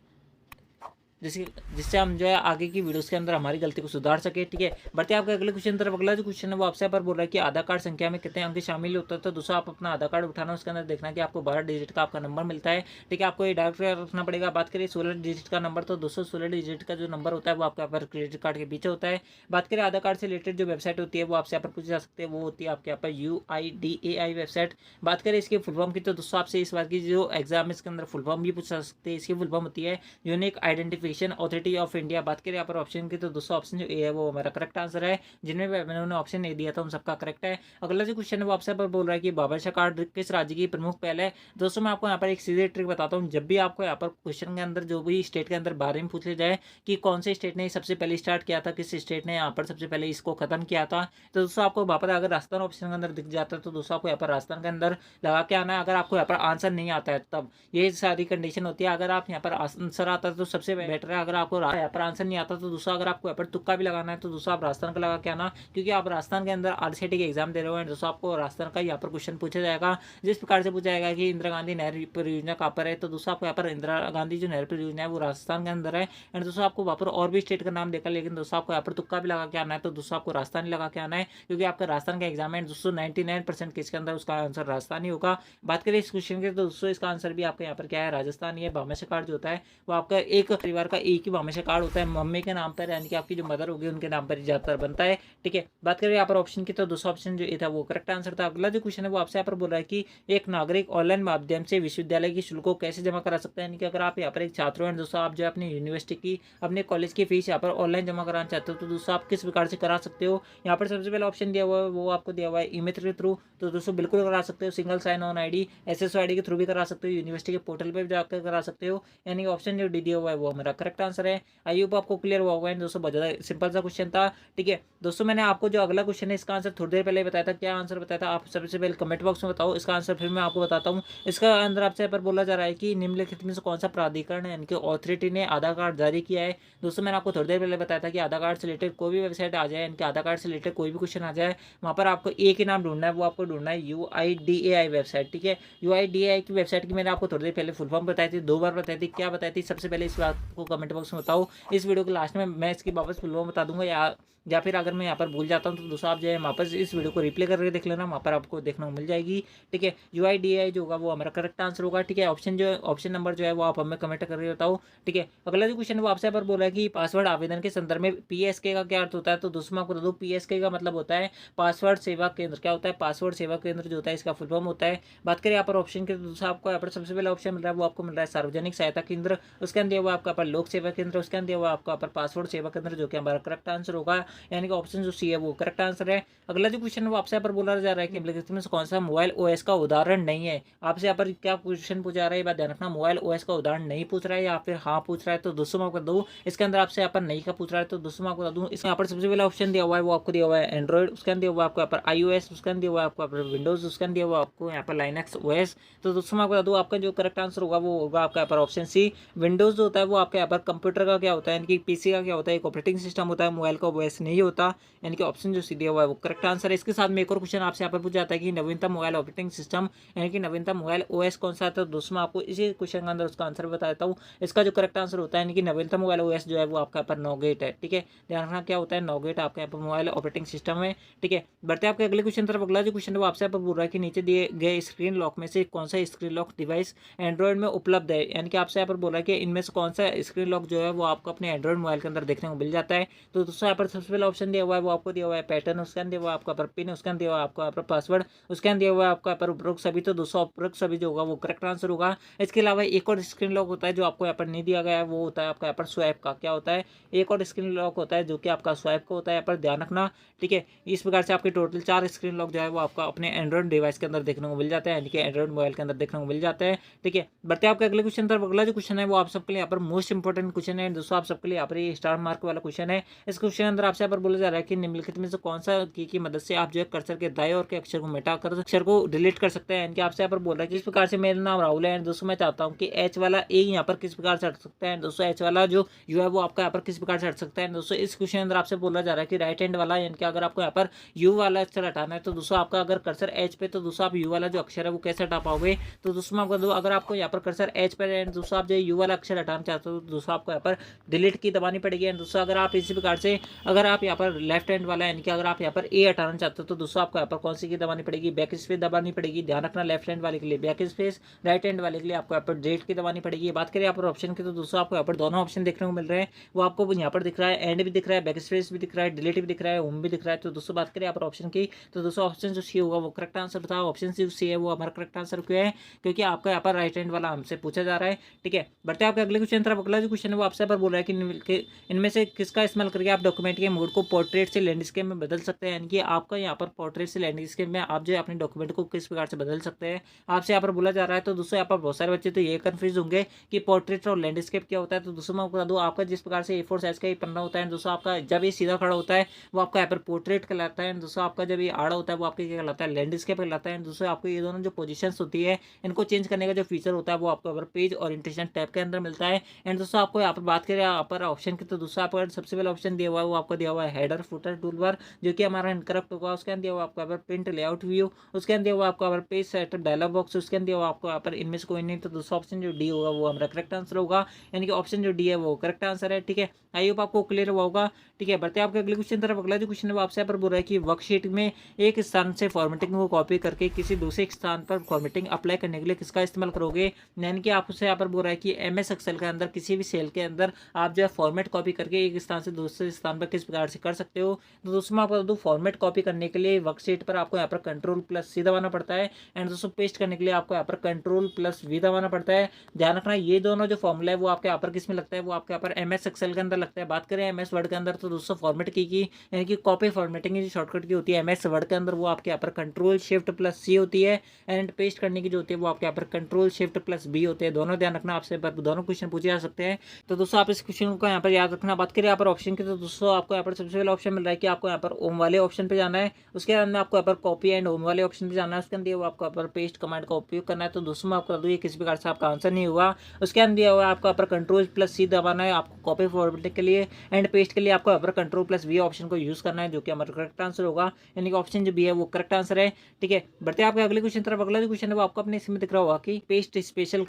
जिससे हम जो है आगे की वीडियोस के अंदर हमारी गलती को सुधार सके। ठीक है, बढ़ते हैं आपके अगले क्वेश्चन तरफ। अगला जो क्वेश्चन है वो आपसे पर बोल रहा है कि आधार कार्ड संख्या में कितने अंक शामिल होता है। तो दोस्तों आप अपना आधार कार्ड उठाना, उसके अंदर देखना कि आपको 12 डिजिट का आपका नंबर मिलता है। ठीक है, आपको ये डायरेक्ट रखना पड़ेगा। बात करें 16 डिजिट का नंबर, तो दोस्तों 16 डिजिट का जो नंबर होता है वो आपका पर क्रेडिट कार्ड के पीछे होता है। बात करें आधार कार्ड से रिलेटेड जो वेबसाइट होती है वो आपसे यहाँ पर पूछ जा सकते हैं, वो होती है आपके यहाँ पर UIDAI वेबसाइट। बात करें इसकी फुल फॉर्म की, तो दोस्तों आपसे इस बार की जो एग्जाम है इसके अंदर फुल फॉर्म भी पूछ सकते हैं। इसकी फुल फॉर्म होती है unique identification authority of India. बात करें यहाँ पर ऑप्शन की, तो दोस्तों ऑप्शन जो ए है वो हमारा करेक्ट आंसर है। जिनमें मैंने ऑप्शन ए दिया था उन सबका करेक्ट है। अगला जो क्वेश्चन है वो आपसे पर बोल रहा है कि बाबरशाह कार्ड किस राज्य की प्रमुख पहल है। दोस्तों मैं आपको यहाँ पर एक सीधे ट्रिक बताता हूँ। जब भी आपको यहाँ पर क्वेश्चन के अंदर जो भी स्टेट के अंदर बारे में पूछ लिया जाए कि कौन से स्टेट ने सबसे पहले स्टार्ट किया था, किस स्टेट ने यहाँ पर सबसे पहले इसको खत्म किया था, तो दोस्तों आपको वहाँ पर अगर राजस्थान ऑप्शन के अंदर दिख जाता है तो दोस्तों आपको यहाँ पर राजस्थान के अंदर लगा के आना है। अगर आपको यहाँ पर आंसर नहीं आता है तब ये सारी कंडीशन होती है। अगर आप यहाँ पर आंसर आता है तो सबसे बेटर है। अगर आपको यहाँ पर आंसर नहीं आता तो दूसरा अगर आपको यहाँ पर तुक्का भी लगाना है तो दूसरा आप राजस्थान का लगा के आना, क्योंकि आप राजस्थान के अंदर RCT के एग्जाम दे रहे हो एंड दोस्तों आपको राजस्थान का यहाँ पर क्वेश्चन पूछा जाएगा। जिस प्रकार से पूछा जाएगा कि इंदिरा गांधी नहर परियोजना कहाँ पर है, तो दोस्तों आपको यहाँ पर इंदिरा गांधी जो नहर परियोजना है वो राजस्थान के अंदर है। एंड दोस्तों आपको वहाँ पर और भी स्टेट का नाम देखा, लेकिन दोस्तों आपको यहाँ पर तुक्का भी लगा के आना है, तो दोस्तों आपको राजस्थान लगा के आना है, क्योंकि आपका राजस्थान का एग्जाम है दोस्तों 99% केस के अंदर उसका आंसर राजस्थान ही होगा। बात करें इस क्वेश्चन के, तो दोस्तों इसका आंसर भी आपका यहाँ पर क्या है, राजस्थान ही है। भामाशाह कार्ड जो होता है वो आपका एक परिवार का एक ही भामाशाह कार्ड होता है, मम्मी के नाम पर, यानी कि आपकी जो मदर होगी उनके नाम पर ही ज्यादातर बनता है। ठीक है, बात करें यहाँ पर ऑप्शन की, तो दूसरा ऑप्शन जो ये था वो करेक्ट आंसर था। अगला जो क्वेश्चन है वो आपसे यहाँ पर बोल रहा है कि एक नागरिक ऑनलाइन माध्यम से विश्वविद्यालय की शुल्क को कैसे जमा करा सकता है। यानी कि अगर आप यहाँ पर एक छात्र हैं दोस्तों, आप जो अपनी यूनिवर्सिटी की अपने कॉलेज की फीस यहाँ पर ऑनलाइन जमा कराना चाहते हो, तो दोस्तों आप किस प्रकार से करा सकते हो। यहाँ पर सबसे पहला ऑप्शन दिया हुआ है वो आपको दिया हुआ है ईमेल के थ्रू, तो दोस्तों बिल्कुल करा सकते हो। Single sign on ID SSO ID के थ्रू भी करा सकते हो, यूनिवर्सिटी के पोर्टल पर भी जाकर करा सकते हो। यानी ऑप्शन जो दिया हुआ है वो हमारा करेक्ट आंसर है। आई होप आपको क्लियर हुआ होगा। दोस्तों बहुत ज़्यादा सिंपल सा क्वेश्चन था। ठीक है दोस्तों, मैंने आपको जो अगला क्वेश्चन है इसका आंसर थोड़ी देर पहले बताया था। क्या आंसर बताया था आप सबसे पहले कमेंट बॉक्स में बताओ, इसका आंसर फिर मैं आपको बताता हूँ। इसका अंदर आपसे पर बोला जा रहा है कि निम्नलिखित में से कौन सा प्राधिकरण है, इनके ऑथोरिटी ने आधार कार्ड जारी किया है। दोस्तों मैंने आपको थोड़ी देर पहले बताया था कि आधार कार्ड से रिलेटेड कोई भी वेबसाइट आ जाए, इनके आधार कार्ड से रिलेटेड कोई भी क्वेश्चन आ जाए, वहाँ पर आपको एक ही नाम ढूंढना है, वो आपको ढूंढना है UIDAI वेबसाइट। ठीक है, UIDAI की वेबसाइट की मैंने आपको थोड़ी देर पहले फुल फॉर्म बताई थी, 2 बार बताई थी। क्या बताई थी सबसे पहले इस बात को कमेंट बॉक्स में बताओ। इस वीडियो के लास्ट में मैं इसकी वापस फुल फॉर्म बता दूंगा, या फिर अगर मैं यहाँ पर भूल जाता हूँ तो दोस्तों आप जो है वापस इस वीडियो को रिप्ले करके देख लेना, वहाँ पर आपको देखने को मिल जाएगी। ठीक है, UIDAI जो होगा वो हमारा करेक्ट आंसर होगा। ठीक है, ऑप्शन नंबर जो है वो आप हमें कमेंट करके बताओ। ठीक है, अगला जो क्वेश्चन है वो आपसे पर बोल रहा है कि पासवर्ड आवेदन के संदर्भ में PSK का क्या अर्थ होता है। तो दोस्तों मैं आपको बता दूँ PSK का मतलब होता है पासवर्ड सेवा केंद्र। क्या होता है, पासवर्ड सेवा केंद्र जो होता है इसका फुल फॉर्म होता है। बात करें यहाँ पर ऑप्शन के, तो दोस्तों आपको यहाँ पर सबसे पहला ऑप्शन मिल रहा है वो आपको मिल रहा है सार्वजनिक सहायता केंद्र, उसके अंदर हुआ आपका पर लोक सेवा केंद्र, उसके अंदर हुआ आपका पर पासवर्ड सेवा केंद्र, जो कि हमारा करेक्ट आंसर होगा। यानी कि ऑप्शन जो सी है वो करेक्ट आंसर है। अगला जो क्वेश्चन है वो आपसे यहाँ पर बोला जा रहा है कि निम्नलिखित में से कौन सा मोबाइल OS का उदाहरण नहीं है। आपसे यहाँ पर क्या क्वेश्चन पूछा जा रहा है, ये बात ध्यान रखना, मोबाइल OS का उदाहरण नहीं पूछ रहा है या फिर हाँ पूछ रहा है। तो दोस्तों मैं आपको बता दूँ इसके अंदर आपसे यहाँ पर नहीं का पूछ रहा है, तो दोस्तों मैं आपको बता दूँ इसमें यहाँ पर सबसे पहला ऑप्शन दिया हुआ है वो आपको दिया हुआ है एंड्रॉइड, उसके अंदर दिया हुआ है आपको यहाँ पर iOS, उसके अंदर दिया हुआ है आपको यहाँ पर विंडोज, उसके अंदर दिया हुआ आपको यहाँ पर Linux OS। तो दोस्तों मैं आपको बता दूँ आपका जो करेक्ट आंसर होगा वो होगा आपका यहाँ पर ऑप्शन सी। विंडोज जो होता है वो आपके यहाँ पर कंप्यूटर का क्या होता है, यानी कि PC का क्या होता है, एक ऑपरेटिंग सिस्टम होता है, मोबाइल का OS नहीं होता। यानी कि ऑप्शन जो सी दिया हुआ है वो करेक्ट आंसर है। इसके साथ में एक और क्वेश्चन आपसे यहाँ पर पूछा जाता है कि नवीनतम मोबाइल ऑपरेटिंग सिस्टम यानी कि नवीनतम मोबाइल OS कौन सा है। तो दोस्तों मैं आपको इसी क्वेश्चन के अंदर उसका आंसर बता देता हूँ। इसका जो करेक्ट आंसर होता है यानी कि नवीनतम मोबाइल OS जो है वो आपका यहाँ पर नोगेट है। ठीक है, ध्यान रखना क्या होता है, नोगेट आपका यहाँ पर मोबाइल ऑपरेटिंग सिस्टम है। ठीक है, बढ़ते आपके अगले क्वेश्चन तरफ। अगला जो क्वेश्चन है वो आपसे यहाँ पर बोल रहा है कि नीचे दिए गए स्क्रीन लॉक में से कौन सा स्क्रीन लॉक डिवाइस एंड्रॉइड में उपलब्ध है। यानी कि आपसे यहाँ पर बोल रहा है कि इनमें से कौन सा स्क्रीन लॉक जो है वो आपको अपने एंड्रॉइड मोबाइल के अंदर देखने को मिल जाता है। तो दोस्तों यहाँ पर सबसे पहला ऑप्शन दिया हुआ है वो आपको दिया हुआ है पैटर्न, उसके अंदर हुआ आपका पर पिन, उसके अंदर हुआ आपका पर पासवर्ड, उसके अंदर हुआ आपका पर उपरोक्त सभी। तो दोस्तों उपरोक्त सभी जो होगा वो करेक्ट आंसर होगा। इसके अलावा एक और स्क्रीन लॉक होता है जो आपको यहाँ पर नहीं दिया गया है, वो होता है आपका यहाँ पर स्वैप का। क्या होता है, एक और स्क्रीन लॉक होता है जो कि आपका स्वैप का होता है, यहाँ पर ध्यान रखना। ठीक है, इस प्रकार से आपके टोटल 4 स्क्रीन लॉक जो है वो आपका अपने एंड्रॉइड डिवाइस के अंदर देखने को मिल जाता है, यानी कि एंड्रॉइड मोबाइल के अंदर देखने को मिल जाता है। ठीक है, बढ़ते आपके अगले क्वेश्चन तरफ। अगला जो क्वेश्चन है वो आप सबके लिए यहाँ पर मोस्ट इंपॉर्टेंट क्वेश्चन है दोस्तों, आप सबके लिए यहाँ पर ये स्टार मार्क वाला क्वेश्चन है। इस क्वेश्चन के अंदर आपसे यहाँ पर बोला जा रहा है कि निम्नलिखित में से कौन सा की मदद से आप जो है कर्सर के दाएं और के अक्षर को मिटा कर अक्षर को डिलीट कर सकते हैं। यानी कि आपसे यहाँ पर बोल रहा है कि इस प्रकार से मेरा नाम राहुल है, दोस्तों मैं चाहता हूँ कि H वाला A यहाँ पर किस प्रकार से हट सकता है, दोस्तों H वाला जो U है वो आपका यहाँ पर किस प्रकार से हट सकता है। दोस्तों इस क्वेश्चन के अंदर आपसे बोला जा रहा है कि राइट हैंड वाला, यानी कि अगर आपको यहाँ पर U वाला अक्षर हटाना है तो दोस्तों आपका अगर कर्सर H पे, तो दोस्तों आप U वाला जो अक्षर है वो कैसे हटा पाओगे। तो दोस्तों मैं आपको अगर आपको यहाँ पर कर्सर H पर दोस्तों आप जो U वाला अक्षर हटाना चाहते हो तो दोस्तों आपको यहाँ पर डिलीट की दबानी पड़ेगी। एंड दोस्तों अगर आप इसी प्रकार से अगर आप यहाँ पर लेफ्ट हैंड वाला यानी कि अगर आप यहाँ पर ए हटाना चाहते हो तो दोस्तों आपको यहाँ पर कौन सी की दबानी पड़ेगी, बैक स्पेस दबानी पड़ेगी। ध्यान रखना लेफ्ट हैंड वाले के लिए बैक स्पेस, राइट हैंड वाले के लिए आपको यहाँ पर डिलीट की दबानी पड़ेगी। बात करें यहाँ पर ऑप्शन की तो दोस्तों आपको यहाँ पर दोनों ऑप्शन देखने को मिल रहे हैं। वो आपको यहाँ पर दिख रहा है, एंड भी दिख रहा है, बैक स्पेस भी दिख रहा है, डिलीट भी दिख रहा है, होम भी दिख रहा है। तो दोस्तों बात करें यहाँ पर ऑप्शन की तो दोस्तों ऑप्शन जो सी होगा वो करेक्ट आंसर था। ऑप्शन सी है वो हमारा करेक्ट आंसर क्यों है, क्योंकि आपका यहाँ पर राइट हैंड वाला हमसे पूछा जा रहा है। ठीक है, बढ़ते आपके अगले क्वेश्चन तरफ। अगला जो क्वेश्चन है वो आपसे पर बोल रहा है कि इनमें से किसका इस्तेमाल करके आप डॉक्यूमेंट के मोड को पोर्ट्रेट से लैंडस्केप में बदल सकते हैं। यानी कि आपका यहाँ पर पोर्ट्रेट से लैंडस्केप में आप जो है अपने डॉक्यूमेंट को किस प्रकार से बदल सकते हैं, आपसे यहाँ पर बोला जा रहा है। तो दोस्तों यहाँ पर बहुत सारे बच्चे तो ये कंफ्यूज होंगे कि पोर्ट्रेट और लैंडस्केप क्या होता है। तो दोस्तों मैं बता दूँ, आपका जिस प्रकार से A4 साइज का ये पन्ना होता है दोस्तों, आपका जब ये सीधा खड़ा होता है वो आपका यहाँ पर पोर्ट्रेट कहलाता है। दोस्तों आपका जब ये आड़ा होता है वो आपका क्या कहलाता है, लैंडस्केप कहलाता है। दोस्तों आपको ये दोनों जो पोजीशंस होती है इनको चेंज करने का जो फीचर होता है वो आपको यहाँ पर पेज ओरिएंटेशन टैब के अंदर मिलता है। एंड दोस्तों आपको यहाँ पर बात करें यहाँ पर ऑप्शन की तो दोस्तों आपको सबसे पहले ऑप्शन दिया हुआ है वो आपको दिया हुआ है हेडर फुटर टूल बार, जो कि हमारा इनकरेक्ट होगा। उसके अंदर दिया हुआ आपको यहाँ पर प्रिंट लेआउट व्यू, उसके अंदर दिया हुआ आपको यहाँ पर पेज सेटअप डायलॉग बॉक्स, उसके अंदर दिया हुआ आपको यहाँ पर इनमें से कोई नहीं। तो दूसरा ऑप्शन जो डी होगा वो हमारा करेक्ट आंसर होगा, यानी कि ऑप्शन जो डी है वो करेक्ट आंसर है। ठीक है, आई होप आपको क्लियर हुआ होगा। ठीक है, बढ़ते आपके अगले क्वेश्चन तरफ। अगला जो क्वेश्चन है वो आपसे यहाँ पर बोल रहा है कि वर्कशीट में एक स्थान से फॉर्मेटिंग को कॉपी करके किसी दूसरे स्थान पर फॉर्मेटिंग अप्लाई करने के लिए किसका इस्तेमाल करोगे। यानी कि आपसे यहाँ पर बोल रहा है कि MS एक्सेल के अंदर किसी भी सेल के अंदर आप जो है फॉर्मेट कॉपी करके एक स्थान से दूसरे स्थान पर किस प्रकार से कर सकते हो। तो दोस्तों मैं आपको बता दूँ, फॉर्मेट कॉपी करने के लिए वर्कशीट पर आपको यहाँ पर Ctrl+C दबाना पड़ता है। एंड दोस्तों पेस्ट करने के लिए आपको यहाँ पर Ctrl+V दबाना पड़ता है। ध्यान रखना ये दोनों जो फॉर्मूला है वो आपके यहाँ पर किस में लगता है, वो आपके यहाँ पर MS एक्सेल के अंदर लगता है। बात करें MS वर्ड के अंदर तो दोस्तों फॉर्मेट की यानी कि कॉपी फॉर्मेटिंग की शॉर्टकट की होती है MS वर्ड के अंदर, वो आपके यहाँ पर Ctrl+Shift+C होती है। एंड पेस्ट करने की जो होती है वो आपके यहाँ पर Ctrl+Shift+B होते हैं। दोनों ध्यान रखना, आपसे दोनों क्वेश्चन पूछे जा सकते हैं। तो दोस्तों आप इस क्वेश्चन को यहाँ पर याद रखना। बात करें यहाँ पर ऑप्शन की तो दोस्तों आपको यहाँ पर सबसे पहले ऑप्शन मिल रहा है कि आपको यहाँ पर ओम वाले ऑप्शन पे जाना है। उसके अंदर आपको यहाँ पर कॉपी एंड ओम वाले ऑप्शन पे जाना है। उसके अंदर वो आपको यहाँ पर पेस्ट कमांड का उपयोग करना है। तो दोस्तों मैं आपको बता दूँ ये किसी प्रकार से आपका आंसर नहीं हुआ। उसके अंदर दिया हुआ आपको यहाँ पर Ctrl+C दबाना है आपको कॉपी फॉर्मेटिंग के लिए, एंड पेस्ट के लिए आपको यहाँ पर Ctrl+V ऑप्शन को यूज करना है, जो कि हमारा करेक्ट आंसर होगा। यानी कि ऑप्शन जो बी है वो करेक्ट आंसर है। ठीक है, बढ़ते आपके अगले क्वेश्चन तरफ। अगला जो क्वेश्चन है वो आपको अपने इसमें दिख रहा होगा कि पेस्ट स्पेशल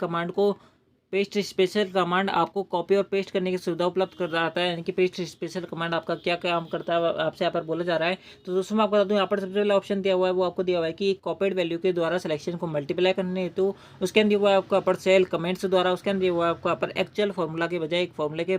कमांड आपको कॉपी और पेस्ट करने की सुविधा उपलब्ध कराता है। यानी कि पेस्ट स्पेशल कमांड आपका क्या काम करता है आपसे यहाँ पर बोला जा रहा है। तो दोस्तों मैं आपको बता दूँ यहाँ पर सबसे पहले ऑप्शन दिया हुआ है वो आपको दिया हुआ है कि कॉपीड वैल्यू के द्वारा सिलेक्शन को मल्टीप्लाई करने हेतु, उसके अंदर हुआ है आपको यहाँ पर सेल कमेंट्स द्वारा, उसके अंदर हुआ है आपको यहाँ पर एक्चुअल फॉर्मूला के बजाय एक फॉर्मूले के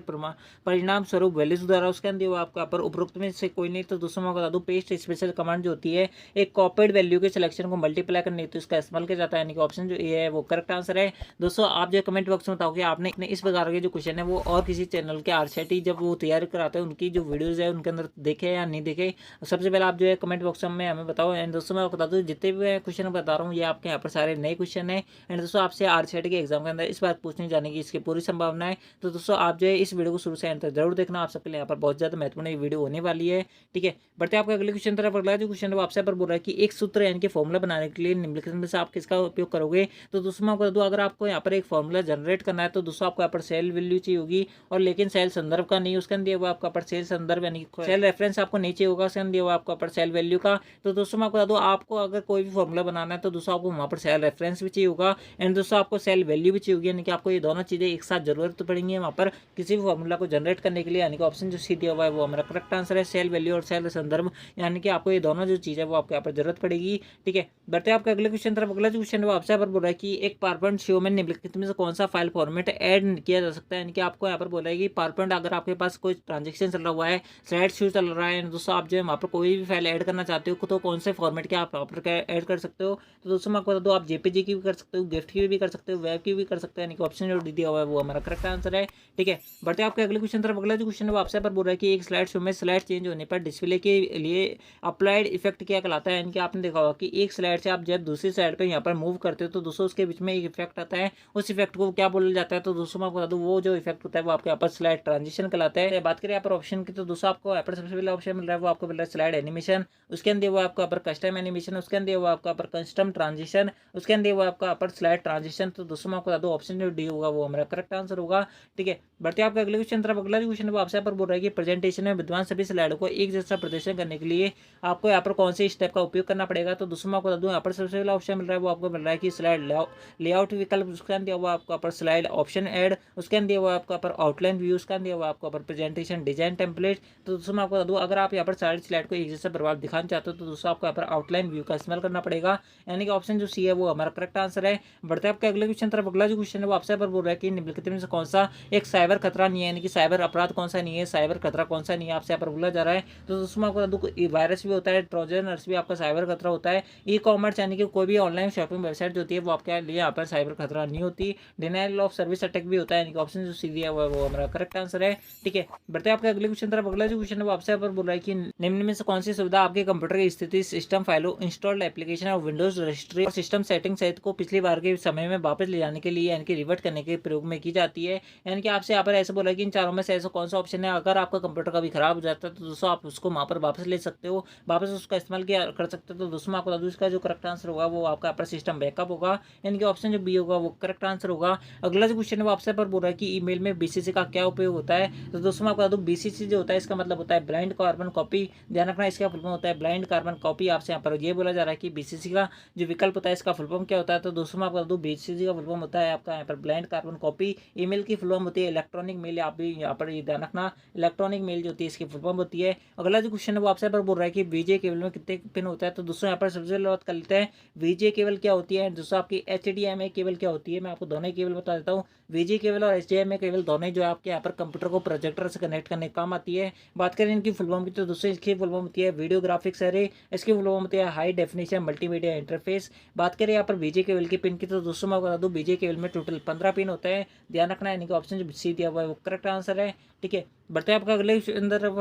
परिणाम स्वरूप वैल्यूज द्वारा, उसके अंदर हुआ आपको यहाँ पर उपरोक्त में से कोई नहीं। तो दोस्तों मैं बता दूँ पेस्ट स्पेशल कमांड जो होती है एक कॉपीड वैल्यू के सिलेक्शन को मल्टीप्लाई करने हेतु इसका इस्तेमाल किया जाता है। यानी कि ऑप्शन जो ए है वो करेक्ट आंसर है। दोस्तों आप जो कमेंट बॉक्स में बताओ कि आपने इस प्रकार के जो क्वेश्चन है वो और किसी चैनल के RCET जब वो तैयारी कराते हैं उनकी जो वीडियोस है उनके अंदर देखे या नहीं देखे, सबसे पहले आप जो है कमेंट बॉक्स में हमें बताओ। एंड दोस्तों मैं बता दूँ जितने भी क्वेश्चन बता रहा हूँ ये आपके यहाँ पर सारे नए क्वेश्चन है। एंड दोस्तों आपसे RCET के एग्जाम के अंदर इस बात पूछने जाने की इसकी पूरी संभावना है। तो दोस्तों आप जो है इस वीडियो को शुरू से एंड तक जरूर देखना, आप सबके लिए यहाँ पर बहुत ज़्यादा महत्वपूर्ण वीडियो होने वाली है। ठीक है, बढ़ते आपके अगले क्वेश्चन तरफ। अगला जो क्वेश्चन है वो आपसे पर बोल रहा है कि एक सूत्र यानी कि फॉर्मूला बनाने के लिए निम्नलिखित में से आप किसका उपयोग करोगे। तो दोस्तों मैं आपको बता दूँ अगर आपको यहाँ पर एक फॉर्मूला जनरेट करना है तो दोस्तों आपको यहाँ पर सेल वैल्यू चाहिए होगी, और लेकिन सेल संदर्भ का नहीं, उसके अंदर वो आपका पर सेल संदर्भ यानी कि सेल रेफरेंस आपको नीचे होगा, उसके अंदर वो आपका पर सेल वैल्यू का। तो दोस्तों मैं आपको बता दूं आपको अगर कोई भी फॉर्मूला बनाना है तो दोस्तों आपको वहाँ पर सेल रेफरेंस भी चाहिए होगा, एंड दोस्तों आपको सेल वैल्यू भी चाहिए होगी। यानी कि आपको ये दोनों चीज़ें एक साथ जरूरत पड़ेंगी वहाँ पर किसी भी फॉर्मूला को जनरेट करने के लिए। यानी कि ऑप्शन जो सी दिया हुआ है वो हमारा करेक्ट आंसर है, सेल वैल्यू और सेल संदर्भ। यानी कि आपको ये दोनों जो चीज़ है वो आपको यहाँ पर जरूरत पड़ेगी। ठीक है, बढ़ते आपके अगले क्वेश्चन तरफ। अगला जो क्वेश्चन है वो आपसे यहाँ पर बोल रहा है कि एक पावरपॉइंट शो में निम्नलिखित में से कौन सा फाइल फॉर्मेट ऐड किया जा सकता है। यानी कि आपको यहाँ पर बोला है कि पावरपॉइंट अगर आपके पास कोई ट्रांजेक्शन चल रहा हुआ है, स्लाइड शो चल रहा है, दोस्तों आप जो है वहाँ पर कोई भी फाइल ऐड करना चाहते हो तो कौन से फॉर्मेट के आप वहाँ पर ऐड कर सकते हो। तो दोस्तों मैं आपको बता दूँ आप JPG की भी कर सकते हो, गिफ्ट की भी कर सकते हो, वेब की भी कर सकते हैं। यानी कि ऑप्शन जो दिया हुआ है वो हमारा करेक्ट आंसर है। ठीक है, बढ़ते आपके अगले क्वेश्चन तरफ। अगला जो क्वेश्चन है वो आपसे पर बोल रहा है कि एक स्लाइड शो में स्लाइड चेंज होने पर डिस्प्ले के लिए अप्लाइड इफेक्ट क्या कहलाता है। यानी कि आपने देखा होगा कि एक स्लाइड से आप जब दूसरी साइड पर यहाँ पर मूव करते हो तो दोस्तों उसके बीच में एक इफेक्ट आता है, उस इफेक्ट को क्या बोला जाता है। तो दोस्तों मैं आपको बता दूँ वो जो इफेक्ट होता है वो आपके यहाँ पर स्लाइड ट्रांजिशन कहलाता है। बात करें यहाँ पर ऑप्शन की तो दोस्तों आपको यहाँ पर सबसे पहले ऑप्शन मिल रहा है वो आपको मिल रहा है स्लाइड एनिमेशन, उसके अंदर वो आपको यहाँ पर कस्टम एनिमेशन, उसके अंदर वो आपका पर कस्टम ट्रांजिशन, उसके अंदर वो आपका पर स्लाइड ट्रांजिशन। तो दोस्तों मैं आपको बता दूँ ऑप्शन जो डी होगा वो हमारा करेक्ट आंसर होगा। ठीक है, बढ़ते आपके अगले क्वेश्चन तरफ। अगला जो क्वेश्चन है वो आपसे यहाँ पर बोल रहा है कि प्रेजेंटेशन में विद्वान सभी स्लाइडों को एक जैसा प्रदर्शन करने के लिए आपको यहाँ पर कौन से स्टेप का उपयोग करना पड़ेगा। तो दोस्तों मैं आपको बता दूँ यहाँ पर सबसे पहला ऑप्शन मिल रहा है वो आपको मिल रहा है कि स्लाइड लेआउट विकल्प, उसके अंदर वो आपको पर स्लाइड ऑप्शन ऐड, उसके अंदर दिया हुआ है आपका ऊपर आउटलाइन व्यू, उसका दिया हुआ है आपका ऊपर प्रेजेंटेशन डिजाइन टेम्पलेट। तो दोस्तों मैं आपको बता दूँ, अगर आप यहाँ पर सारी स्लाइड को एक जैसे बर्बाद दिखाना चाहते हो तो दोस्तों आपको यहाँ पर आउटलाइन व्यू का इस्तेमाल करना पड़ेगा, यानी कि ऑप्शन जो सी है वो हमारा करेक्ट आंसर है। बढ़ते हैं आपके अगले क्वेश्चन तरफ। अगला जो क्वेश्चन है वो आपसे यहाँ पर बोल रहा है कि निम्नलिखित में से कौन सा एक साइबर खतरा नहीं है, यानी कि साइबर अपराध कौन सा नहीं है, साइबर खतरा कौन सा नहीं है, आपसे यहाँ पर बोला जा रहा है। तो दोस्तों मैं आपको बता दूँ, वायरस भी होता है, ट्रोजनर्स भी आपका साइबर खतरा होता है। ई कॉमर्स यानी कि कोई भी ऑनलाइन शॉपिंग वेबसाइट जो होती है वो आपके लिए यहाँ पर साइबर खतरा नहीं होती। डिनाइल ऑफ सर्विस अटैक भी होता है, यानी कि ऑप्शन जो सी दिया हुआ है वो हमारा करेक्ट आंसर है। ठीक है, बढ़ते हैं आपके अगले क्वेश्चन तरफ। अगला जो क्वेश्चन है वो आपसे यहाँ पर बोल रहा है कि निम्न में से कौन सी सुविधा आपके कंप्यूटर की स्थिति, सिस्टम फाइलों, इंस्टॉल्ड एप्लीकेशन और विंडोज रजिस्ट्री और सिस्टम सेटिंग सहित को पिछली बार के समय में वापस ले जाने के लिए यानी कि रिवर्ट करने के प्रयोग में की जाती है। यानी कि आपसे यहाँ पर ऐसे बोला कि इन चारों में से ऐसा कौन सा ऑप्शन है, अगर आपका कंप्यूटर कभी खराब हो जाता है तो दोस्तों आप उसको वहाँ पर वापस ले सकते हो, वापस उसका इस्तेमाल किया कर सकते हो। तो दोस्तों मैं आपको बता दूँ, इसका जो करेक्ट आंसर होगा वो आपका यहाँ पर सिस्टम बैकअप होगा, यानी कि ऑप्शन जो बी होगा वो करेक्ट आंसर होगा। अगला जो क्वेश्चन है वो आपसे पर बोल रहा है कि ईमेल में बीसीसी का क्या उपयोग होता है। तो दोस्तों मैं आपको बता दूँ, बीसीसी जो होता है इसका मतलब होता है ब्लाइंड कार्बन कॉपी, ध्यान रखना इसका फुल फॉर्म होता है ब्लाइंड कार्बन कॉपी। आपसे यहाँ पर ये बोला जा रहा है कि बीसीसी का जो विकल्प होता है इसका फुल फॉर्म क्या होता है। तो दोस्तों मैं आपको बता दूँ, बीसीसी का फुल फॉर्म होता है आपका यहाँ पर ब्लाइंड कार्बन कॉपी। ईमेल की फुल फॉर्म होती है इलेक्ट्रॉनिक मेल, आप भी यहाँ पर ध्यान रखना इलेक्ट्रॉनिक मेल जो होती है इसकी फुल फॉर्म होती है। अगला जो क्वेश्चन है वो आपसे पर बोल रहा है कि वीजे केबल में कितने पिन होता है। तो दोस्तों यहाँ पर सबसे पहले बात कर लेते हैं वीजे केबल क्या होती है, दोस्तों आपकी HDMI केबल क्या होती है। मैं आपको दोनों ही केबल बता देता हूँ, वीजे केबल और HDMI केबल दोनों जो है आपके यहाँ पर कंप्यूटर को प्रोजेक्टर से कनेक्ट करने का काम आती है। बात करें इनकी फुल फॉर्म की तो दोस्तों इसकी फुल फॉर्म होती है वीडियो ग्राफिक्स एरे, इसकी फुल फॉर्म होती है हाई डेफिनेशन मल्टीमीडिया इंटरफेस। बात करें यहाँ पर वीजे केबल की पिन की तो दोस्तों मैं बता दूँ, वीजे केबल में टोटल 15 पिन होते हैं, ध्यान रखना है। इनका ऑप्शन जो सी दिया हुआ है वो करेक्ट आंसर है। ठीक है, बढ़ते हैं आपका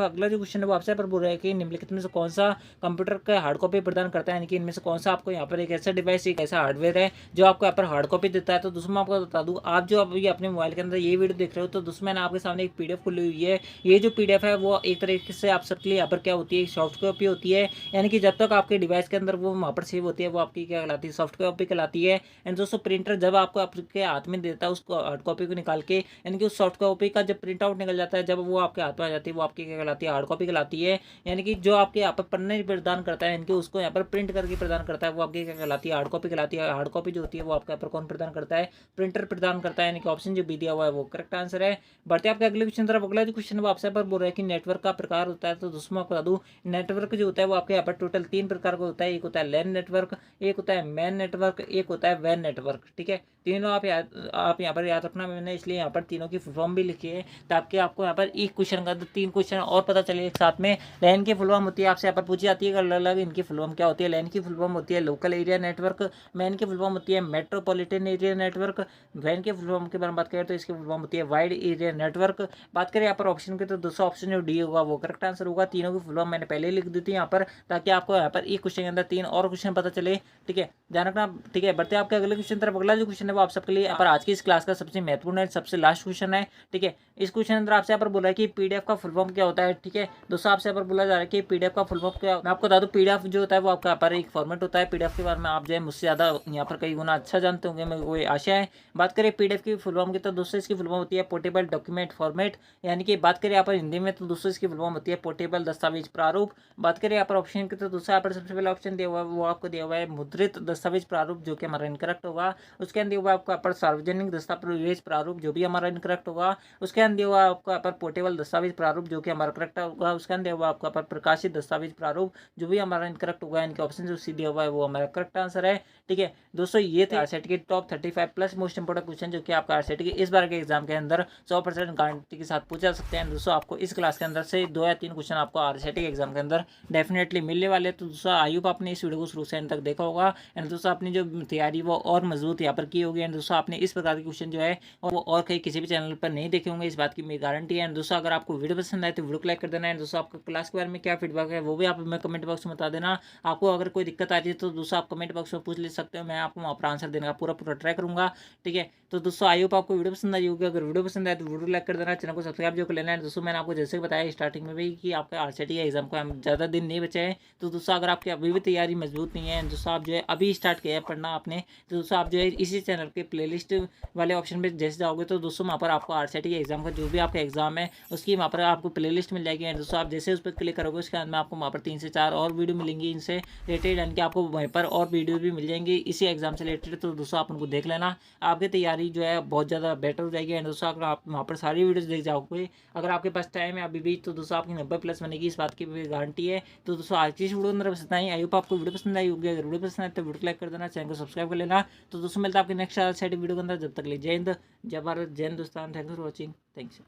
अगला जो क्वेश्चन है वो आपसे पर बोल रहा है कि निम्नलिखित में से कौन सा कंप्यूटर का हार्ड कॉपी प्रदान करता है, यानी कि इनमें से कौन सा आपको यहाँ पर एक ऐसा डिवाइस, एक ऐसा हार्डवेयर है जो आपको यहाँ पर हार्ड कॉपी देता है। तो दोस्तों मैं आपको बता दूँ, आप जो अभी अपने मोबाइल के अंदर ये वीडियो देख रहे हो तो दोस्तों मैंने आपके सामने एक PDF खुली हुई है। ये जो PDF है वो एक तरीके से आप सबके लिए यहाँ पर क्या होती है, सॉफ्ट कॉपी होती है, यानी कि जब तक आपके डिवाइस के अंदर वो वहाँ पर सेव होती है वो आपकी क्या कहलाती है, सॉफ्ट कॉपी कहलाती है। एंड दोस्तों प्रिंटर जब आपको आपके हाथ में देता है उसको हार्ड कॉपी को निकाल के, यानी कि उस सॉफ्ट कॉपी का जब प्रिंट आउट निकल जाता है, जब वो आपके हाथ में आ जाती है वो आपकी क्या कहलाती है, हार्ड कॉपी कहलाती है। यानी कि जो आपके यहाँ पर पन्ने प्रदान करता है, इनके उसको यहाँ पर प्रिंट करके प्रदान करता है वो आपकी क्या कहलाती है, हार्ड कॉपी कहलाती है। हार्ड कॉपी जो होती है वो आपके यहाँ पर कौन प्रदान करता है, प्रिंटर प्रदान करता है, यानी कि ऑप्शन जो बी दिया हुआ है वो करेक्ट आंसर है। बढ़ते आपके अगले क्वेश्चन तरफ। अगला जो क्वेश्चन है आपसे पर बोल रहा है कि नेटवर्क का प्रकार होता है। तो दोस्तों मैं आपको बता दूं, नेटवर्क जो होता है वो आपके यहाँ पर टोटल 3 प्रकार का होता है। एक होता है लैन नेटवर्क, एक होता है मैन नेटवर्क, एक होता है वैन नेटवर्क। ठीक है, तीनों आप यहाँ पर याद रखना, मैंने इसलिए यहाँ पर तीनों की फुल फॉर्म भी लिखी है ताकि आपको यहाँ पर एक क्वेश्चन का 3 क्वेश्चन और पता चले एक साथ में। लैन की फुल फॉर्म होती है, आपसे यहाँ पर पूछी जाती है अलग अलग इनकी फुल फॉर्म क्या होती है। लैन की फुल फॉर्म होती है लोकल एरिया नेटवर्क, मैन की फुल फॉर्म होती है मेट्रोपॉलिटन एरिया नेटवर्क, वैन की फुल फॉर्म के बारे में बात करें तो इसकी फुल फॉर्म होती है वाइड एरिया नेटवर्क। बात करें यहाँ पर ऑप्शन के तो दूसरा ऑप्शन जो डी होगा वो करेक्ट आंसर होगा। तीनों की फुल फॉर्म मैंने पहले ही लिख दी थी यहाँ पर ताकि आपको यहाँ पर एक क्वेश्चन के अंदर 3 और क्वेश्चन पता चले। ठीक है, ध्यान रखना। ठीक है, बढ़ते हैं आपके अगले क्वेश्चन तरफ। अगला जो क्वेश्चन है वो आप सबके लिए यहाँ पर आज की इस क्लास का सबसे महत्वपूर्ण है, सबसे लास्ट क्वेश्चन है। ठीक है, इस क्वेश्चन अंदर आपसे यहाँ पर बोला है कि PDF का फुल फॉर्म क्या होता है। ठीक है दोस्तों, आपसे यहाँ पर बोला जा रहा है कि PDF का फुल फॉर्म क्या, मैं आपको बता दूं PDF जो होता है वो आपका यहाँ पर एक फॉर्मेट होता है। PDF के बारे में आप जो है मुझसे ज़्यादा यहाँ पर कई गुना अच्छा जानते होंगे, मेरे को आशा है। बात करें PDF की फुल फॉर्म की तो दोस्तों इसकी फुल फॉर्म होती है पोर्टेबल डॉक्यूमेंट फॉर्मेट, यानी कि बात करें यहाँ पर हिंदी में तो दोस्तों इसकी फुल फॉर्म होती है पोर्टेबल दस्तावेज प्रारूप। बात करें यहाँ पर ऑप्शन की तो दोस्तों यहाँ पर सबसे पहले ऑप्शन दिया हुआ है वो आपको दिया हुआ है मुद्रित दस्तावेज प्रारूप, जो कि हमारा इनकरेक्ट होगा। उसके अंदर दिया हुआ आपको यहाँ पर सार्वजनिक दस्तावेज प्रारूप, जो भी हमारा इनकरेक्ट होगा। उसके अंदर दिया हुआ आपको यहाँ पर पोर्टेबल दस्तावेज प्रारूप, जो कि हमारा करेक्ट होगा। उसके अंदर दिया हुआ आपको यहाँ पर प्रकाशित दस्तावेज प्रारूप, जो भी हमारा इनकरेक्ट होगा। इनके ऑप्शन जो सी दिया हुआ है वो हमारा करेक्ट आंसर है। ठीक है दोस्तों, ये थे आरसेटी के top 35 plus most important question जो कि आपका आरसेटी के इस बार के एग्जाम के अंदर 100% गारंटी के साथ पूछा जा सकते हैं। दोस्तों आपको इस क्लास के अंदर से 2 या 3 क्वेश्चन आपको आरसेटी के एग्जाम के अंदर डेफिनेटली मिलने वाले। तो दोस्तों आई होप आपने इस वीडियो को शुरू से एंड तक देखा होगा एंड दोस्तों अपनी जो तैयारी वो और मजबूत यहाँ पर की होगी। एंड दोस्तों आपने इस प्रकार के क्वेश्चन जो है वो और कहीं किसी भी चैनल पर नहीं देखे होंगे, इस बात की मेरी गारंटी है। एंड दोस्तों अगर आपको वीडियो पसंद आए तो वीडियो को लाइक कर देना है। दोस्तों आपको क्लास के बारे में क्या फीडबैक है वो भी आप हमें कमेंट बॉक्स में बता देना। आपको अगर कोई दिक्कत आ रही है तो दोस्तों आप कमेंट बॉक्स में पूछ ले सकते हो, मैं आपको वहाँ पर आंसर देने का पूरा ट्राई करूँगा। ठीक है, तो दोस्तों आई होप आपको वीडियो पसंद आई होगी। अगर वीडियो पसंद आए तो वीडियो लाइक कर देना, चैनल को सब्सक्राइब जो कर लेना है। दोस्तों मैंने आपको जैसे बताया स्टार्टिंग में भी कि आपका आरसेटी एग्जाम को ज़्यादा दिन नहीं बचे हैं। तो दोस्तों अगर आपकी अभी भी तैयारी मजबूत नहीं है, दोस्तों आप जो है अभी स्टार्ट किया है पढ़ना आपने, तो दोस्तों आप जो है इसी चैनल आपके प्लेलिस्ट वाले ऑप्शन पे जैसे जाओगे तो दोस्तों वहाँ पर आपको आरसीटी के एग्जाम का जो भी आपका एग्जाम है उसकी वहाँ पर आपको प्लेलिस्ट मिल जाएगी। एंड दोस्तों आप जैसे उस पर क्लिक करोगे उसके बाद में आपको वहाँ पर 3 से 4 और वीडियो मिलेंगी इनसे रिलेटेड, यानी कि आपको वहीं पर और वीडियो भी मिल जाएंगी इसी एग्जाम से रिलेटेड। तो दोस्तों आप उनको देख लेना, आपकी तैयारी जो है बहुत ज़्यादा बेटर हो जाएगी। एंड दोस्तों अगर आप वहाँ पर सारी वीडियोज़ देख जाओगे, अगर आपके पास टाइम है अभी भी, तो दोस्तों आपकी 90+ बनेगी, इस बात की भी गारंटी है। तो दोस्तों आज की इस वीडियो अंदर बस इतना ही। आई होप आपको वीडियो पसंद आई होगी। अगर वीडियो पसंद आए तो वीडियो को लाइक कर देना, चैनल को सब्सक्राइब कर लेना। तो दोस्तों मिलता है आपके नेक्स्ट सेट वीडियो के अंदर, जब तक के लिए जय हिंद, जय भारत, जय Hindustan. Thanks for watching, thanks.